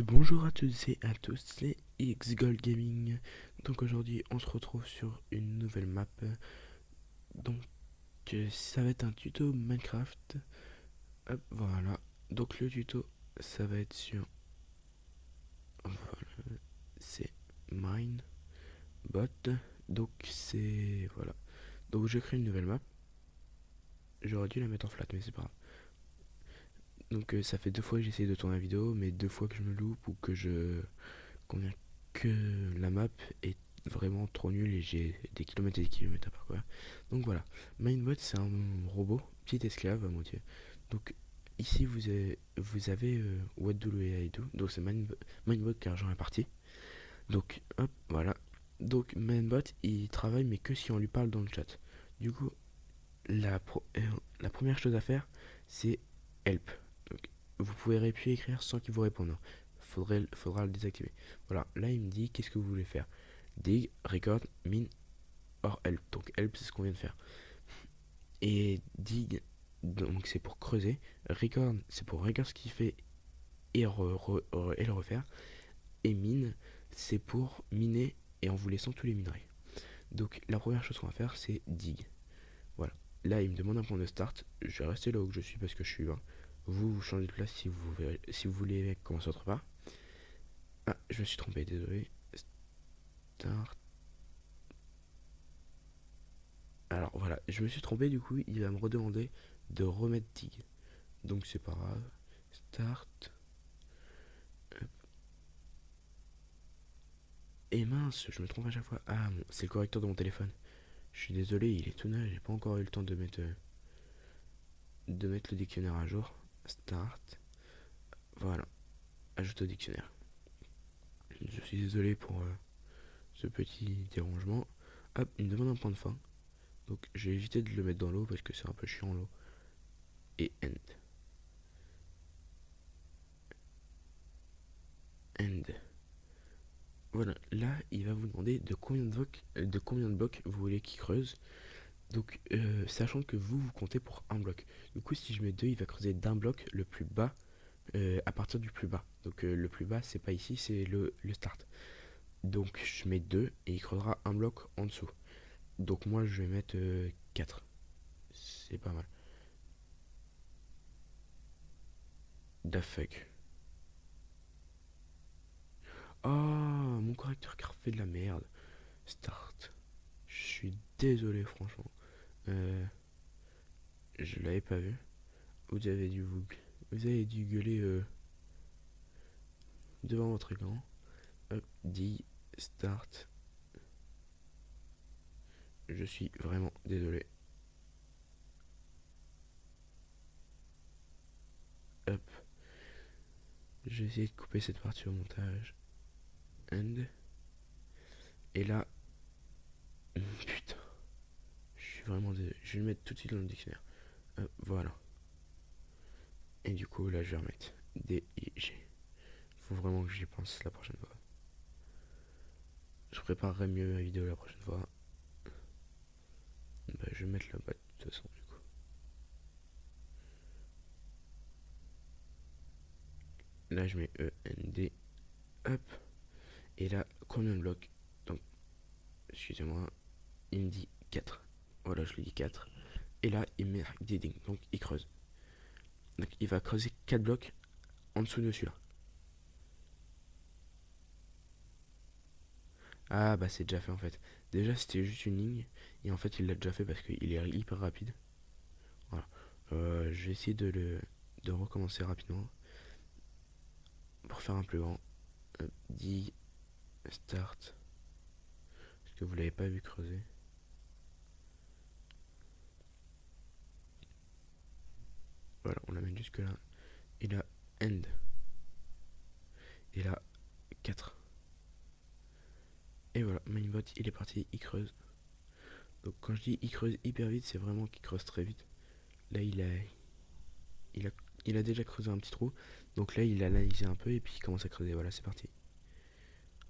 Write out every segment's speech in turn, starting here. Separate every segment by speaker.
Speaker 1: Bonjour à toutes et à tous, c'est XGold Gaming. Donc aujourd'hui on se retrouve sur une nouvelle map. Donc ça va être un tuto Minecraft. Hop, voilà. Donc le tuto ça va être sur, voilà, c'est Minebot. Donc c'est, voilà. Donc je crée une nouvelle map. J'aurais dû la mettre en flat mais c'est pas grave. Donc ça fait 2 fois que j'essaie de tourner la vidéo, mais 2 fois que je me loupe ou que je conviens que la map est vraiment trop nulle et j'ai des kilomètres et des kilomètres à parcourir. Donc voilà, Minebot c'est un robot, petit esclave à moitié. Donc ici vous avez What do I do. Donc c'est Minebot car j'en ai parti. Donc hop, voilà. Donc Minebot il travaille mais que si on lui parle dans le chat. Du coup, la première chose à faire c'est help. Donc vous pouvez appuyer écrire sans qu'il vous réponde. Faudra le désactiver. Voilà, là il me dit qu'est-ce que vous voulez faire. Dig, record, min or help. Donc help c'est ce qu'on vient de faire. Et dig, donc c'est pour creuser. Record c'est pour regarder ce qu'il fait et le refaire. Et min c'est pour miner et en vous laissant tous les minerais. Donc la première chose qu'on va faire c'est dig. Voilà. Là il me demande un point de start. Je vais rester là où je suis parce que je suis loin. Vous changez de place si vous voulez commencer autre part. Ah, je me suis trompé, désolé. Start. Alors voilà, je me suis trompé, du coup, il va me redemander de remettre dig. Donc c'est pas grave. Start. Et mince, je me trompe à chaque fois. Ah, c'est le correcteur de mon téléphone. Je suis désolé, il est tout neuf, j'ai pas encore eu le temps de mettre le dictionnaire à jour. Start. Voilà, ajoute au dictionnaire. Je suis désolé pour ce petit dérangement. Hop, il me demande un point de fin. Donc j'ai évité de le mettre dans l'eau parce que c'est un peu chiant l'eau. Et end. End. Voilà, là il va vous demander de combien de blocs vous voulez qu'il creuse. Donc sachant que vous comptez pour un bloc. Du coup si je mets 2 il va creuser d'un bloc le plus bas à partir du plus bas. Donc le plus bas c'est pas ici, c'est le start. Donc je mets 2 et il creusera un bloc en dessous. Donc moi je vais mettre 4. C'est pas mal. Da fuck. Oh, mon correcteur qui refait de la merde. Start. Je suis désolé franchement. Euh, je l'avais pas vu. Vous avez dû gueuler devant votre écran. Hop, dit start. Je suis vraiment désolé. Hop, j'ai essayé de couper cette partie au montage. End. Et là, putain, je suis vraiment désolé. Je vais le mettre tout de suite dans le dictionnaire. Hop, voilà. Et du coup, là, je vais remettre D-I-G. Faut vraiment que j'y pense la prochaine fois. Je préparerai mieux ma vidéo la prochaine fois. Bah, je vais mettre là-bas de toute façon, du coup. Là, je mets E-N-D. Hop. Et là, combien de blocs? Donc, excusez-moi, il me dit 4. Voilà, je lui dis 4. Et là, il met digging, donc il creuse. Donc, il va creuser 4 blocs en dessous de celui-là. Ah, bah, c'est déjà fait en fait. Déjà, c'était juste une ligne. Et en fait, il l'a déjà fait parce qu'il est hyper rapide. Voilà. Je vais essayer de recommencer rapidement pour faire un plus grand. Dit start. Parce que vous l'avez pas vu creuser. Voilà, on l'amène jusque là. Et là, end. Et là, 4. Et voilà, Minebot il est parti, il creuse. Donc quand je dis il creuse hyper vite, c'est vraiment qu'il creuse très vite. Là il a, il a déjà creusé un petit trou. Donc là il a analysé un peu et puis il commence à creuser. Voilà, c'est parti.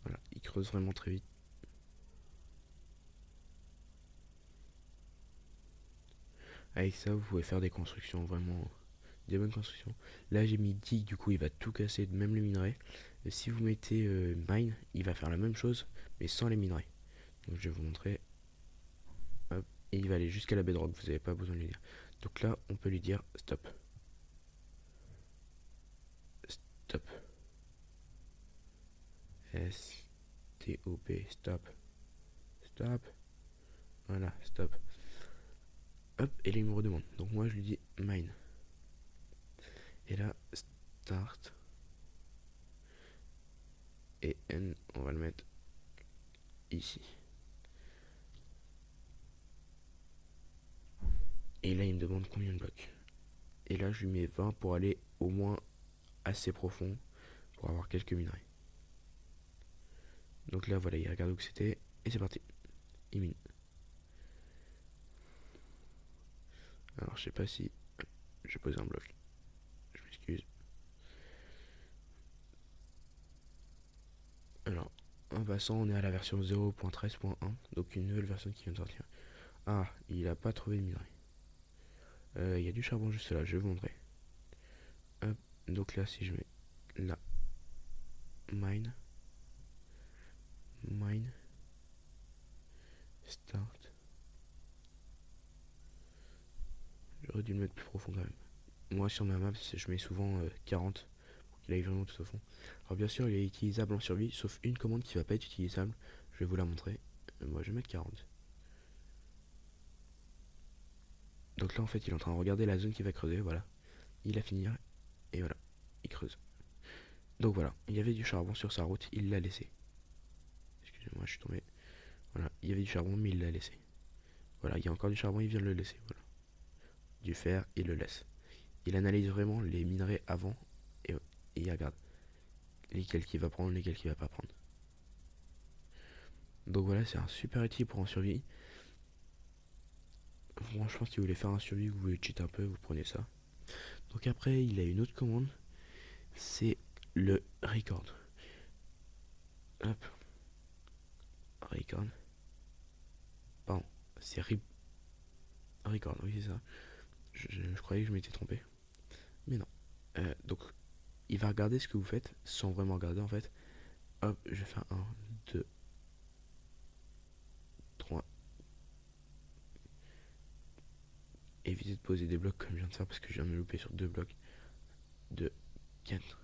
Speaker 1: Voilà, il creuse vraiment très vite. Avec ça, vous pouvez faire des constructions vraiment des bonnes constructions. Là j'ai mis dig, du coup il va tout casser, même les minerais. Et si vous mettez mine, il va faire la même chose, mais sans les minerais. Donc je vais vous montrer. Hop, et il va aller jusqu'à la bedrock, vous n'avez pas besoin de lui dire. Donc là on peut lui dire stop. Stop. S-T-O-P, stop. Stop. Voilà, stop. Hop, et là il me redemande. Donc moi je lui dis mine. Et là, start. Et N, on va le mettre ici. Et là il me demande combien de blocs. Et là je lui mets 20 pour aller au moins assez profond pour avoir quelques minerais. Donc là voilà, il regarde où c'était. Et c'est parti. Il mine. Alors je sais pas si... J'ai posé un bloc. Je m'excuse. Alors, en passant, on est à la version 0.13.1. Donc une nouvelle version qui vient de sortir. Ah, il a pas trouvé de minerai. Il y a du charbon juste là, je vais vous montrer. Hop, donc là si je mets là, mine, mine, start. J'aurais dû le mettre plus profond quand même. Moi sur ma map, je mets souvent 40 pour qu'il aille vraiment tout au fond. Alors bien sûr, il est utilisable en survie, sauf une commande qui va pas être utilisable. Je vais vous la montrer. Moi je vais mettre 40. Donc là en fait, il est en train de regarder la zone qui va creuser, voilà. Il a fini et voilà, il creuse. Donc voilà, il y avait du charbon sur sa route, il l'a laissé. Excusez-moi, je suis tombé. Voilà, il y avait du charbon, mais il l'a laissé. Voilà, il y a encore du charbon, il vient de le laisser. Voilà. Du fer, il le laisse. Il analyse vraiment les minerais avant et il regarde lesquels qu'il va prendre, lesquels qu'il va pas prendre. Donc voilà, c'est un super outil pour en survie. Franchement, si vous voulez faire un survie, vous voulez cheat un peu, vous prenez ça. Donc après, il a une autre commande, c'est le record. Hop, record. Pardon, c'est record, oui c'est ça. Je croyais que je m'étais trompé, mais non. Donc, il va regarder ce que vous faites, sans vraiment regarder en fait. Hop, je vais faire 1, 2, 3. Évitez de poser des blocs comme je viens de faire parce que je viens de me louper sur 2 blocs. 2, 4.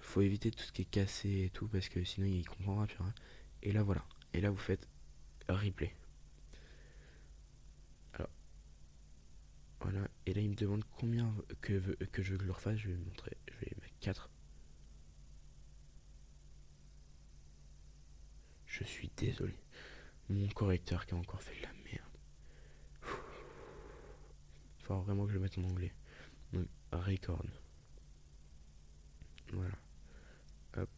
Speaker 1: Faut éviter tout ce qui est cassé et tout parce que sinon il comprendra plus rien. Et là voilà. Et là vous faites replay. Alors voilà. Et là il me demande combien que je veux que je le refasse. Je vais montrer. Je vais mettre 4. Je suis désolé. Mon correcteur qui a encore fait de la merde. Il faut vraiment que je le mette en anglais. Donc record. Voilà. Hop.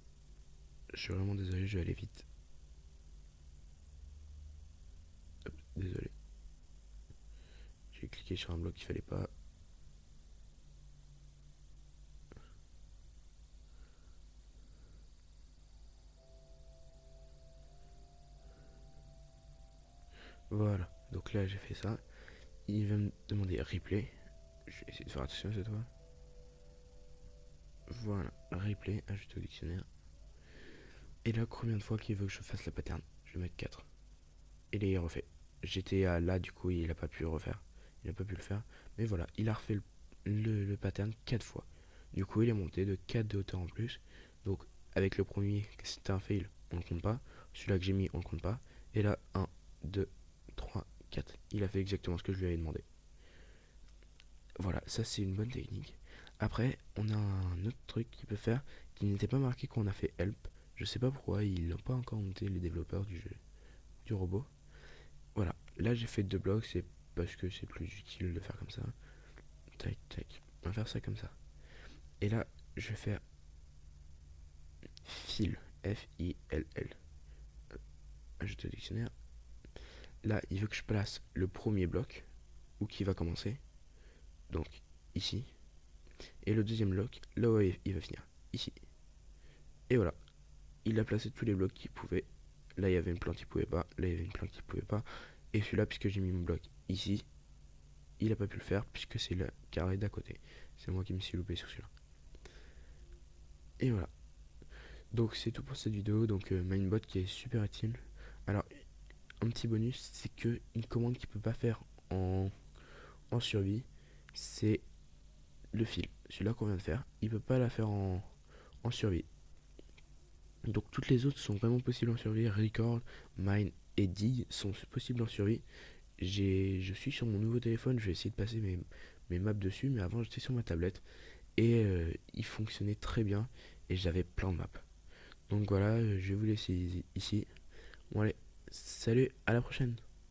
Speaker 1: Je suis vraiment désolé, je vais aller vite. Hop, désolé. J'ai cliqué sur un bloc qu'il fallait pas. Voilà. Donc là j'ai fait ça. Il va me demander replay. Je vais essayer de faire attention cette fois. Voilà, replay, ajouter au dictionnaire. Et là, combien de fois qu'il veut que je fasse la pattern? Je vais mettre 4. Et là, il refait. J'étais à là, du coup, il a pas pu refaire. Il a pas pu le faire. Mais voilà, il a refait le pattern 4 fois. Du coup, il est monté de 4 de hauteur en plus. Donc, avec le premier, c'était un fail, on ne compte pas. Celui-là que j'ai mis, on ne compte pas. Et là, 1, 2, 3, 4. Il a fait exactement ce que je lui avais demandé. Voilà, ça c'est une bonne technique. Après, on a un autre truc qu'il peut faire qui n'était pas marqué quand on a fait help. Je sais pas pourquoi, ils n'ont pas encore monté les développeurs du jeu, du robot. Voilà, là j'ai fait 2 blocs, c'est parce que c'est plus utile de faire comme ça. Tac, tac, on va faire ça comme ça. Et là, je vais faire fill, F-I-L-L. Ajouter au dictionnaire. Là, il veut que je place le premier bloc, où qui va commencer. Donc, ici. Et le deuxième bloc, là où il va finir. Ici. Et voilà. Il a placé tous les blocs qu'il pouvait. Là, il y avait une plante, il pouvait pas. Là, il y avait une plante, il pouvait pas. Et celui-là, puisque j'ai mis mon bloc ici, il a pas pu le faire puisque c'est le carré d'à côté. C'est moi qui me suis loupé sur celui-là. Et voilà. Donc c'est tout pour cette vidéo. Donc Minebot qui est super utile. Alors un petit bonus, c'est que une commande qu'il peut pas faire en survie, c'est le fil. Celui-là qu'on vient de faire, il peut pas la faire en survie. Donc toutes les autres sont vraiment possibles en survie. Record, Mine et Dig sont possibles en survie. Je suis sur mon nouveau téléphone, je vais essayer de passer mes maps dessus, mais avant j'étais sur ma tablette et il fonctionnait très bien et j'avais plein de maps. Donc voilà, je vais vous laisser ici. Bon allez, salut, à la prochaine.